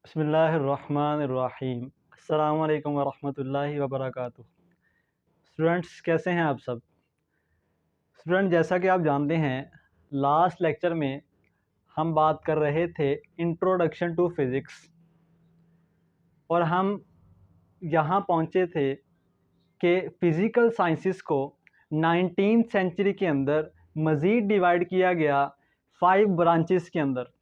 बिस्मिल्लाहिर्रहमानिर्रहीम। अस्सलाम वालेकुम वरहमतुल्लाहि वबरकातुहू। स्टूडेंट्स कैसे हैं आप सब? स्टूडेंट जैसा कि आप जानते हैं, लास्ट लेक्चर में हम बात कर रहे थे इंट्रोडक्शन टू फिज़िक्स और हम यहाँ पहुँचे थे कि फ़िज़िकल साइंसेस को 19th सेंचुरी के अंदर मज़ीद डिवाइड किया गया 5 ब्रांचेस के अंदर।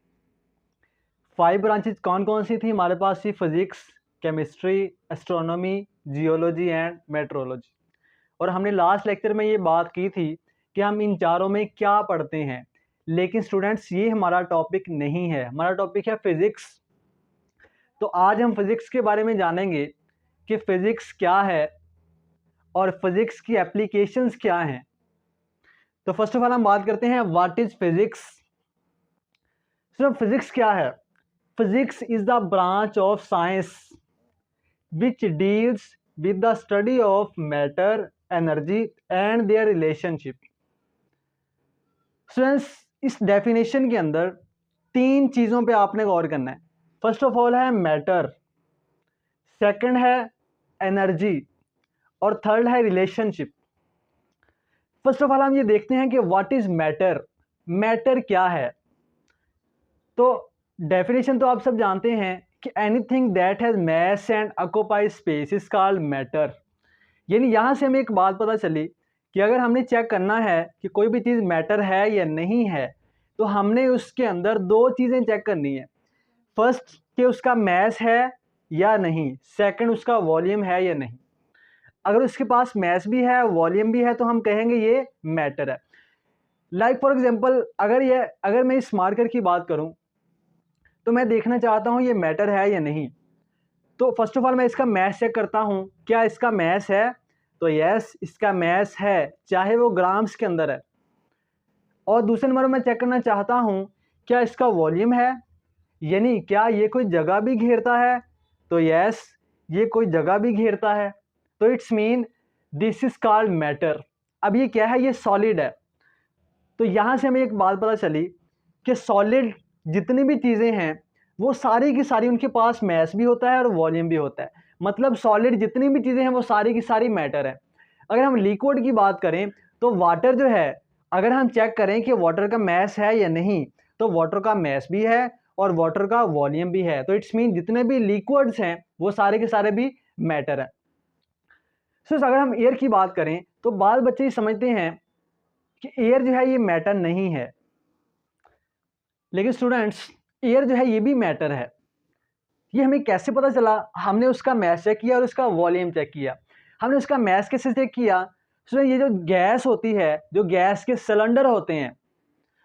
5 ब्रांचेस कौन कौन सी थी हमारे पास? थी physics, chemistry, astronomy, geology and metrology. और हमने लास्ट लेक्चर में ये बात की थी कि हम इन चारों में क्या पढ़ते हैं, लेकिन स्टूडेंट्स ये हमारा टॉपिक नहीं है। हमारा टॉपिक है फिज़िक्स। तो आज हम फिज़िक्स के बारे में जानेंगे कि फ़िज़िक्स क्या है और फिज़िक्स की एप्लीकेशंस क्या हैं। तो फर्स्ट ऑफ ऑल हम बात करते हैं व्हाट इज़ फिज़िक्स। सिर्फ फिज़िक्स क्या है? Physics is the branch of science which deals with the study of matter, energy and their relationship। Students, इस डेफिनेशन के अंदर 3 चीज़ों पे आपने गौर करना है। फर्स्ट ऑफ ऑल है मैटर, सेकंड है एनर्जी और थर्ड है रिलेशनशिप। फर्स्ट ऑफ ऑल हम ये देखते हैं कि व्हाट इज मैटर। मैटर क्या है? तो डेफिनेशन तो आप सब जानते हैं कि anything that has mass and occupy space is called matter. यानी यहाँ से हमें एक बात पता चली कि अगर हमने चेक करना है कि कोई भी चीज़ मैटर है या नहीं है, तो हमने उसके अंदर 2 चीज़ें चेक करनी है। फर्स्ट कि उसका मैस है या नहीं, सेकंड उसका वॉल्यूम है या नहीं। अगर उसके पास मैस भी है, वॉल्यूम भी है, तो हम कहेंगे ये मैटर है। लाइक फॉर एग्जांपल, अगर मैं इस मार्कर की बात करूं, तो मैं देखना चाहता हूं ये मैटर है या नहीं। तो फर्स्ट ऑफ ऑल मैं इसका मैस चेक करता हूं, क्या इसका मैस है? तो यस, इसका मैस है, चाहे वो ग्राम्स के अंदर है। और दूसरे नंबर में चेक करना चाहता हूं क्या इसका वॉल्यूम है, यानी क्या ये कोई जगह भी घेरता है? तो यस, ये कोई जगह भी घेरता है। तो it's mean this is called matter. अब ये क्या है? ये सॉलिड है। तो यहाँ से हमें एक बात पता चली कि सॉलिड जितनी भी चीज़ें हैं वो सारी की सारी उनके पास मैस भी होता है और वॉल्यूम भी होता है। मतलब सॉलिड जितनी भी चीज़ें हैं वो सारी की सारी मैटर है। अगर हम लिक्विड की बात करें तो वाटर जो है, अगर हम चेक करें कि वाटर का मैस है या नहीं, तो वाटर का मैस भी है और वाटर का वॉल्यूम भी है। तो इट्स मीन जितने भी लिक्विड्स हैं वो सारे के सारे भी मैटर है। सो अगर हम एयर की बात करें तो बाल बच्चे समझते हैं कि एयर जो है ये मैटर नहीं है, लेकिन स्टूडेंट्स एयर जो है ये भी मैटर है। ये हमें कैसे पता चला? हमने उसका मैस चेक किया और उसका वॉल्यूम चेक किया। हमने उसका मैस कैसे चेक किया? स्टूडेंट, ये जो गैस होती है, जो गैस के सिलेंडर होते हैं,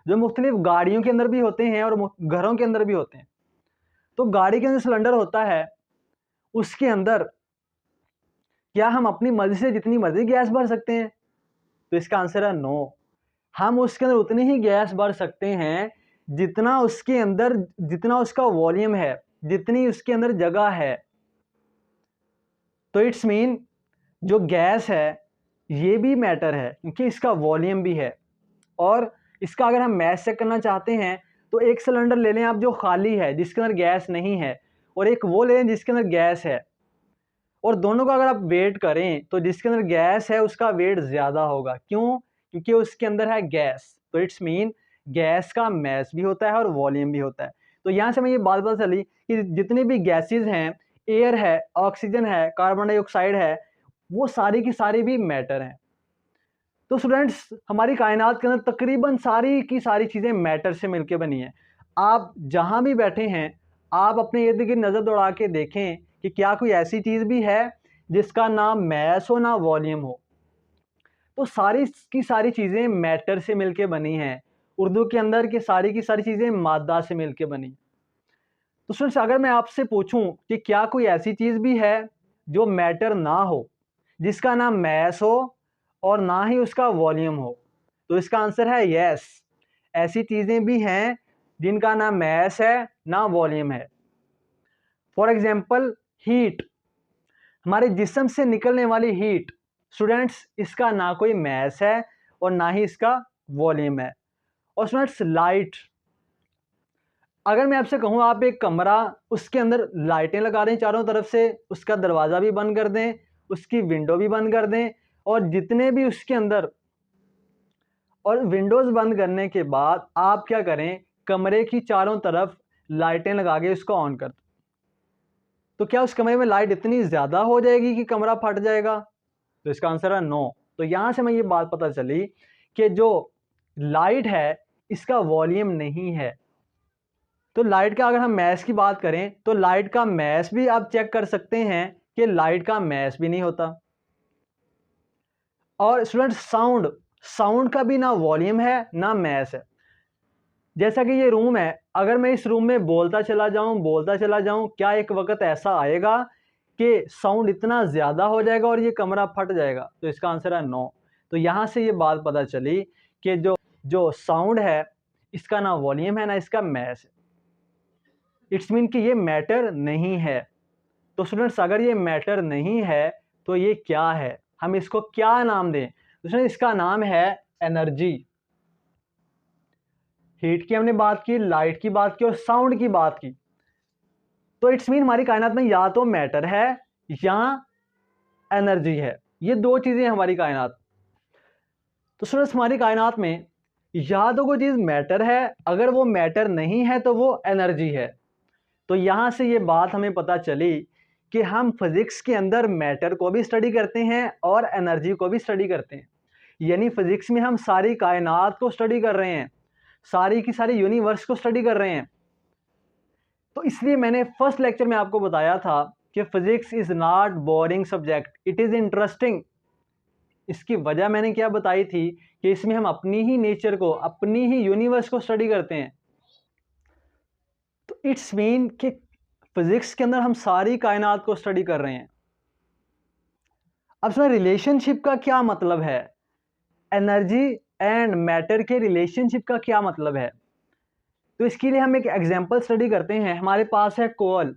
जो मुख्तलिफ गाड़ियों के अंदर भी होते हैं और घरों के अंदर भी होते हैं। तो गाड़ी के अंदर सिलेंडर होता है, उसके अंदर क्या हम अपनी मर्जी से जितनी मर्जी गैस भर सकते हैं? तो इसका आंसर है नो। हम उसके अंदर उतनी ही गैस भर सकते हैं जितना उसके अंदर, जितना उसका वॉल्यूम है, जितनी उसके अंदर जगह है। तो इट्स मीन जो गैस है ये भी मैटर है क्योंकि इसका वॉल्यूम भी है। और इसका अगर हम मैथ चेक करना चाहते हैं तो एक सिलेंडर ले लें आप जो खाली है, जिसके अंदर गैस नहीं है, और एक वो ले लें जिसके अंदर गैस है, और दोनों का अगर आप वेट करें तो जिसके अंदर गैस है उसका वेट ज़्यादा होगा। क्यों? क्योंकि उसके अंदर है गैस। तो इट्स मीन गैस का मैस भी होता है और वॉल्यूम भी होता है। तो यहाँ से हमें ये बात पता चली कि जितनी भी गैसेज हैं, एयर है, ऑक्सीजन है, कार्बन डाइऑक्साइड है, वो सारी की सारी भी मैटर हैं। तो स्टूडेंट्स, हमारी कायनात के अंदर तकरीबन सारी की सारी चीज़ें मैटर से मिलकर बनी हैं। आप जहाँ भी बैठे हैं, आप अपने इर्द गिर्द नज़र दौड़ा के देखें कि क्या कोई ऐसी चीज़ भी है जिसका ना मैस हो ना वॉल्यूम हो। तो सारी की सारी चीज़ें मैटर से मिलके बनी हैं। उर्दू के अंदर की सारी चीज़ें मादा से मिलके बनी। तो स्टूडेंट्स, अगर मैं आपसे पूछूं कि क्या कोई ऐसी चीज़ भी है जो मैटर ना हो, जिसका ना मैस हो और ना ही उसका वॉल्यूम हो, तो इसका आंसर है यस। ऐसी चीज़ें भी हैं जिनका ना मैस है ना वॉल्यूम है। फॉर एग्जांपल हीट, हमारे जिस्म से निकलने वाली हीट, स्टूडेंट्स इसका ना कोई मैस है और ना ही इसका वॉल्यूम है। और स्टूडेंट्स लाइट, अगर मैं आपसे कहूँ आप एक कमरा, उसके अंदर लाइटें लगा दें चारों तरफ से, उसका दरवाज़ा भी बंद कर दें, उसकी विंडो भी बंद कर दें, और जितने भी उसके अंदर, और विंडोज़ बंद करने के बाद आप क्या करें, कमरे की चारों तरफ लाइटें लगा के उसको ऑन कर दें, तो क्या उस कमरे में लाइट इतनी ज़्यादा हो जाएगी कि कमरा फट जाएगा? तो इसका आंसर है नो। तो यहाँ से हमें ये बात पता चली कि जो लाइट है इसका वॉल्यूम नहीं है। तो लाइट का अगर हम मैस की बात करें तो लाइट का मैस भी आप चेक कर सकते हैं कि लाइट का मैस भी नहीं होता। और स्टूडेंट साउंड का भी ना वॉल्यूम है ना मैस है। जैसा कि ये रूम है, अगर मैं इस रूम में बोलता चला जाऊं, क्या एक वक्त ऐसा आएगा कि साउंड इतना ज़्यादा हो जाएगा और ये कमरा फट जाएगा? तो इसका आंसर है नो। तो यहाँ से ये बात पता चली कि जो साउंड है इसका ना वॉल्यूम है ना इसका मैस है। इट्स मीन कि ये मैटर नहीं है। तो स्टूडेंट्स अगर ये मैटर नहीं है तो ये क्या है, हम इसको क्या नाम दें? तो इसका नाम है एनर्जी। हीट की हमने बात की, लाइट की बात की और साउंड की बात की। तो इट्स मीन हमारी कायनात में या तो मैटर है या एनर्जी है, ये दो चीजें हमारी कायनात। तो स्टूडेंट्स हमारी कायनात में या तो कोई चीज मैटर है, अगर वो मैटर नहीं है तो वो एनर्जी है। तो यहां से ये बात हमें पता चली कि हम फिजिक्स के अंदर मैटर को भी स्टडी करते हैं और एनर्जी को भी स्टडी करते हैं। यानी फिजिक्स में हम सारी कायनात को स्टडी कर रहे हैं, सारी की सारी यूनिवर्स को स्टडी कर रहे हैं। तो इसलिए मैंने फर्स्ट लेक्चर में आपको बताया था कि physics is not boring subject, it is interesting. इसकी वजह मैंने क्या बताई थी कि इसमें हम अपनी ही नेचर को, अपनी ही यूनिवर्स को स्टडी करते हैं। तो इट्स मीन कि फिजिक्स के अंदर हम सारी कायनात को स्टडी कर रहे हैं। अब सुना, रिलेशनशिप का क्या मतलब है, एनर्जी एंड मैटर के रिलेशनशिप का क्या मतलब है? तो इसके लिए हम एक एग्जांपल स्टडी करते हैं। हमारे पास है कोल।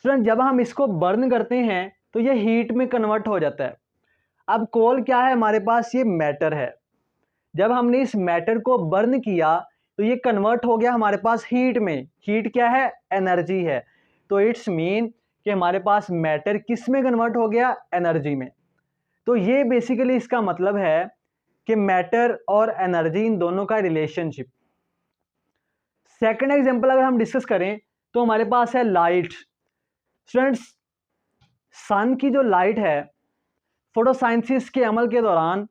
स्टूडेंट जब हम इसको बर्न करते हैं तो ये हीट में कन्वर्ट हो जाता है। अब कोल क्या है हमारे पास, ये मैटर है। जब हमने इस मैटर को बर्न किया तो ये कन्वर्ट हो गया हमारे पास हीट में। हीट क्या है, एनर्जी है। तो इट्स मीन कि हमारे पास मैटर किस में कन्वर्ट हो गया, एनर्जी में। तो ये बेसिकली इसका मतलब है कि मैटर और एनर्जी इन दोनों का रिलेशनशिप। सेकंड एग्जांपल अगर हम डिस्कस करें तो हमारे पास है लाइट। स्टूडेंट्स सन की जो लाइट है, फोटोसाइंथिसिस के अमल के दौरान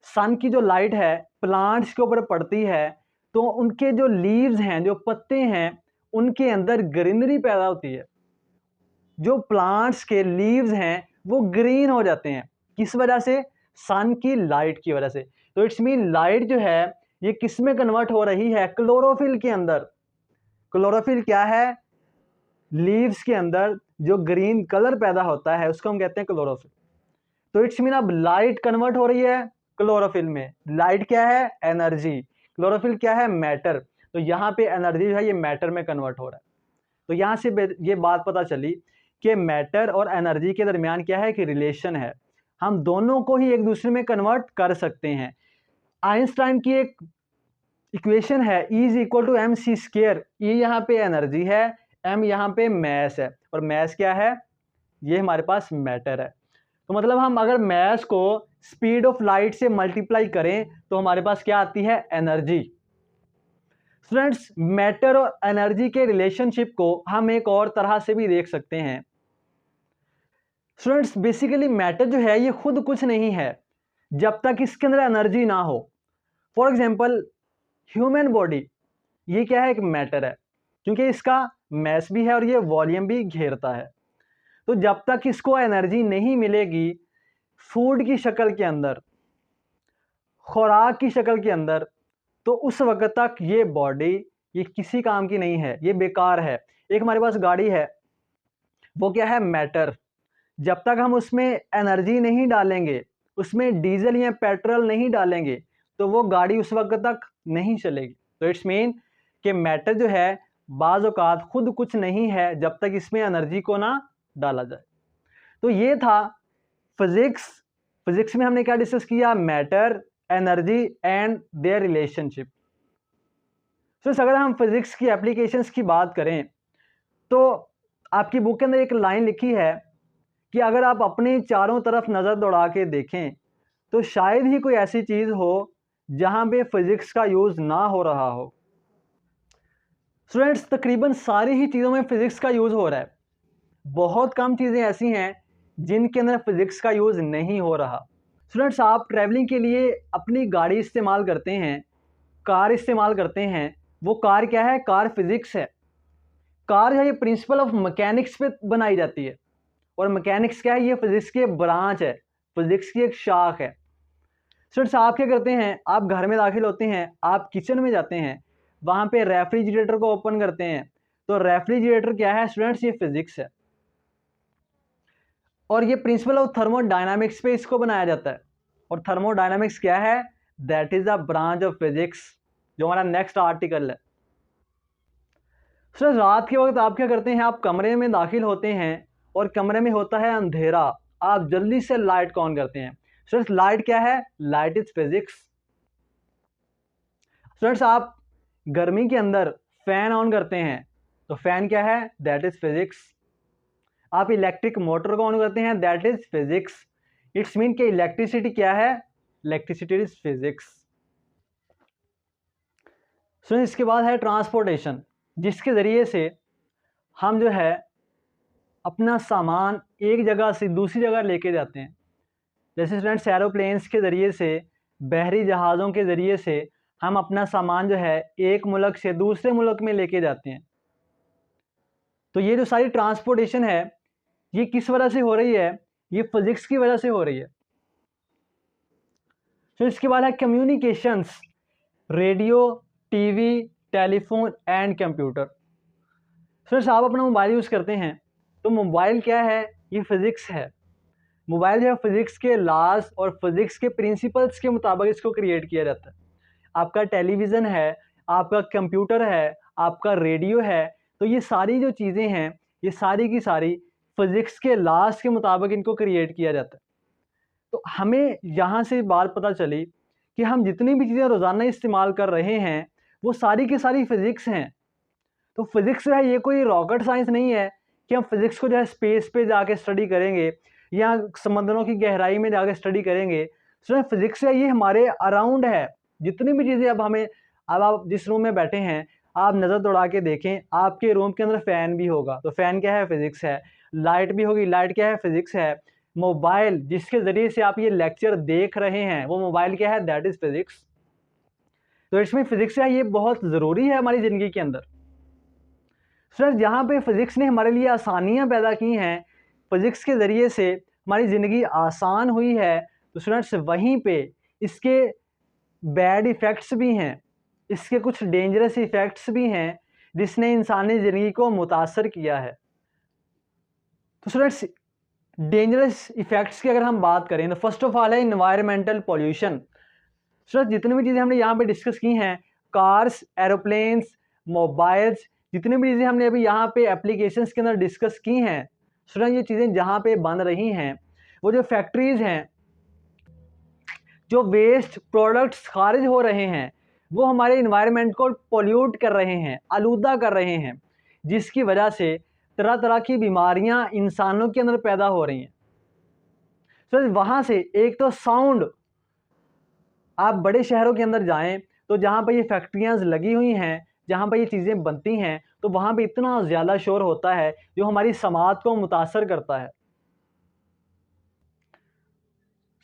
सन की जो लाइट है प्लांट्स के ऊपर पड़ती है, तो उनके जो लीव्स हैं, जो पत्ते हैं, उनके अंदर ग्रीनरी पैदा होती है। जो प्लांट्स के लीव्स हैं वो ग्रीन हो जाते हैं, किस वजह से, सन की लाइट की वजह से। तो इट्स मीन लाइट जो है ये किस में कन्वर्ट हो रही है, क्लोरोफिल के अंदर। क्लोरोफिल क्या है, लीव्स के अंदर जो ग्रीन कलर पैदा होता है उसको हम कहते हैं क्लोरोफिल। तो इट्स मीन अब लाइट कन्वर्ट हो रही है क्लोरोफिल में। लाइट क्या है, एनर्जी। क्लोरोफिल क्या है, मैटर। तो यहाँ पे एनर्जी जो है ये मैटर में कन्वर्ट हो रहा है। तो यहाँ से ये बात पता चली कि मैटर और एनर्जी के दरमियान क्या है कि रिलेशन है, हम दोनों को ही एक दूसरे में कन्वर्ट कर सकते हैं। आइंस्टाइन की एक इक्वेशन है E=mc²। ये यहाँ पे एनर्जी है, m यहाँ पे मैस है, और मैस क्या है, ये हमारे पास मैटर है। तो मतलब हम अगर मैस को स्पीड ऑफ लाइट से मल्टीप्लाई करें तो हमारे पास क्या आती है, एनर्जी। स्टूडेंट्स मैटर और एनर्जी के रिलेशनशिप को हम एक और तरह से भी देख सकते हैं। स्टूडेंट्स बेसिकली मैटर जो है ये खुद कुछ नहीं है जब तक इसके अंदर एनर्जी ना हो। फॉर एग्जांपल ह्यूमन बॉडी, ये क्या है, एक मैटर है, क्योंकि इसका मैस भी है और ये वॉल्यूम भी घेरता है। तो जब तक इसको एनर्जी नहीं मिलेगी फूड की शक्ल के अंदर, खुराक की शक्ल के अंदर, तो उस वक्त तक ये बॉडी ये किसी काम की नहीं है, ये बेकार है। एक हमारे पास गाड़ी है, वो क्या है, मैटर। जब तक हम उसमें एनर्जी नहीं डालेंगे, उसमें डीजल या पेट्रोल नहीं डालेंगे, तो वो गाड़ी उस वक्त तक नहीं चलेगी। तो इट्स मीन कि मैटर जो है बाज़ औक़ात खुद कुछ नहीं है जब तक इसमें एनर्जी को ना डाला जाए। तो ये था फिजिक्स। फिजिक्स में हमने क्या डिस्कस किया, matter, energy and their relationship. Students अगर हम फिजिक्स की एप्लीकेशंस की बात करें तो आपकी बुक के अंदर एक लाइन लिखी है कि अगर आप अपनी चारों तरफ नज़र दौड़ा के देखें तो शायद ही कोई ऐसी चीज़ हो जहां पे फिजिक्स का यूज़ ना हो रहा हो। स्टूडेंट्स तकरीबन सारी ही चीज़ों में फ़िज़िक्स का यूज़ हो रहा है। बहुत कम चीज़ें ऐसी हैं जिनके अंदर फ़िज़िक्स का यूज़ नहीं हो रहा। स्टूडेंट्स आप ट्रैवलिंग के लिए अपनी गाड़ी इस्तेमाल करते हैं, कार इस्तेमाल करते हैं। वो कार क्या है? कार फ़िज़िक्स है। कार जो है ये प्रिंसिपल ऑफ मैकेनिक्स पे बनाई जाती है और मैकेनिक्स क्या है? ये फ़िज़िक्स की ब्रांच है, फ़िज़िक्स की एक शाख है। स्टूडेंट्स आप क्या करते हैं? आप घर में दाखिल होते हैं, आप किचन में जाते हैं, वहाँ पे रेफ्रिजरेटर को ओपन करते हैं। तो रेफ्रिजरेटर क्या है स्टूडेंट्स? ये फ़िज़िक्स है और ये प्रिंसिपल ऑफ थर्मोडायनामिक्स पे इसको बनाया जाता है। और थर्मोडायनामिक्स क्या है? That is a branch of physics, जो हमारा नेक्स्ट आर्टिकल है। सर रात के वक्त आप क्या करते हैं? आप कमरे में दाखिल होते हैं और कमरे में होता है अंधेरा, आप जल्दी से लाइट को ऑन करते हैं। सर लाइट क्या है? Light is physics. सर आप गर्मी के अंदर फैन ऑन करते हैं तो फैन क्या है? That is physics. आप इलेक्ट्रिक मोटर को ऑन करते हैं, that is physics. It's mean कि इलेक्ट्रिसिटी क्या है? Electricity is physics. सो इसके बाद है ट्रांसपोर्टेशन, जिसके ज़रिए से हम जो है अपना सामान एक जगह से दूसरी जगह लेके जाते हैं। जैसे स्टूडेंट्स एरोप्लेन्स के ज़रिए से, बहरी जहाज़ों के ज़रिए से हम अपना सामान जो है एक मुल्क से दूसरे मुल्क में लेके जाते हैं। तो ये जो सारी ट्रांसपोर्टेशन है ये किस वजह से हो रही है? ये फिजिक्स की वजह से हो रही है। तो इसके बाद है communications, radio, TV, telephone and computer. Friends आप अपना मोबाइल यूज़ करते हैं तो मोबाइल क्या है? ये फिजिक्स है। मोबाइल जो है फिजिक्स के लॉज और फिजिक्स के प्रिंसिपल्स के मुताबिक इसको क्रिएट किया जाता है। आपका टेलीविज़न है, आपका कंप्यूटर है, आपका रेडियो है, तो ये सारी जो चीज़ें हैं ये सारी की सारी फिजिक्स के लॉज के मुताबिक इनको क्रिएट किया जाता है। तो हमें यहाँ से बात पता चली कि हम जितनी भी चीज़ें रोज़ाना इस्तेमाल कर रहे हैं वो सारी की सारी फिजिक्स हैं। तो फिजिक्स जो है ये कोई रॉकेट साइंस नहीं है कि हम फिजिक्स को जो है स्पेस पे जाके स्टडी करेंगे या समंदरों की गहराई में जाके स्टडी करेंगे। सो फिजिक्स है ये हमारे अराउंड है। जितनी भी चीज़ें अब आप जिस रूम में बैठे हैं आप नज़र दौड़ा के देखें, आपके रूम के अंदर फ़ैन भी होगा तो फ़ैन क्या है? फिजिक्स है। लाइट भी होगी, लाइट क्या है? फिजिक्स है। मोबाइल जिसके ज़रिए से आप ये लेक्चर देख रहे हैं वो मोबाइल क्या है? That is physics. तो इसमें फिजिक्स है ये बहुत ज़रूरी है हमारी ज़िंदगी के अंदर। सर जहाँ पे फिज़िक्स ने हमारे लिए आसानियाँ पैदा की हैं, फिज़िक्स के ज़रिए से हमारी ज़िंदगी आसान हुई है, तो स्टूडेंट्स वहीं पे इसके बैड इफ़ेक्ट्स भी हैं, इसके कुछ डेंजरस इफ़ेक्ट्स भी हैं, जिसने इंसानी ज़िंदगी को मुतासर किया है। तो स्टूडेंट्स डेंजरस इफ़ेक्ट्स की अगर हम बात करें तो फर्स्ट ऑफ ऑल है एनवायरमेंटल पॉल्यूशन। स्टूडेंट्स जितनी भी चीज़ें हमने यहाँ पे डिस्कस की हैं, कार्स, एरोप्लेन्स, मोबाइल्स, जितनी भी चीज़ें हमने अभी यहाँ पे एप्लीकेशंस के अंदर डिस्कस की हैं, स्टूडेंट ये चीज़ें जहाँ पे बन रही हैं वो जो फैक्ट्रीज़ हैं, जो वेस्ट प्रोडक्ट्स खारिज हो रहे हैं वो हमारे इन्वायरमेंट को पोल्यूट कर रहे हैं, आलूदा कर रहे हैं, जिसकी वजह से तरह तरह की बीमारियाँ इंसानों के अंदर पैदा हो रही हैं। तो वहाँ से एक तो साउंड, आप बड़े शहरों के अंदर जाएं तो जहाँ पर ये फैक्ट्रियाँ लगी हुई हैं, जहाँ पर ये चीज़ें बनती हैं, तो वहाँ पे इतना ज़्यादा शोर होता है जो हमारी समात को मुतासर करता है।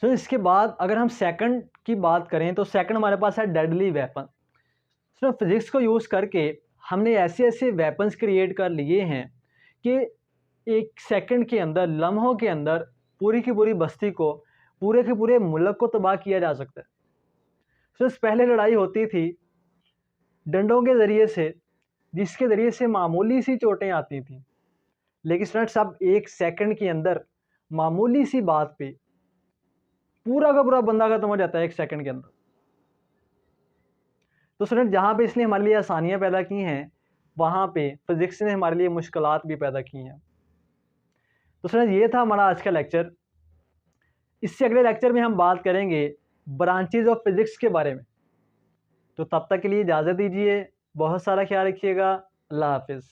तो इसके बाद अगर हम सेकंड की बात करें तो सेकंड हमारे पास है डेडली वेपन। तो फिज़िक्स को यूज़ करके हमने ऐसे ऐसे वेपन्स क्रिएट कर लिए हैं कि एक सेकंड के अंदर, लम्हों के अंदर पूरी की पूरी बस्ती को, पूरे के पूरे मुल्क को तबाह किया जा सकता है। तो पहले लड़ाई होती थी डंडों के ज़रिए से, जिसके ज़रिए से मामूली सी चोटें आती थीं, लेकिन स्टूडेंट्स अब एक सेकंड के अंदर मामूली सी बात पे पूरा का पूरा बंदा खत्म हो जाता है एक सेकंड के अंदर। तो स्टूडेंट जहाँ पे इसने हमारे लिए आसानियाँ पैदा की हैं, वहाँ पे फिज़िक्स ने हमारे लिए मुश्किलात भी पैदा की हैं। तो स्टूडेंट ये था हमारा आज का लेक्चर। इससे अगले लेक्चर में हम बात करेंगे ब्रांचेज ऑफ फिज़िक्स के बारे में। तो तब तक के लिए इजाज़त दीजिए। बहुत सारा ख्याल रखिएगा। अल्लाह हाफिज़।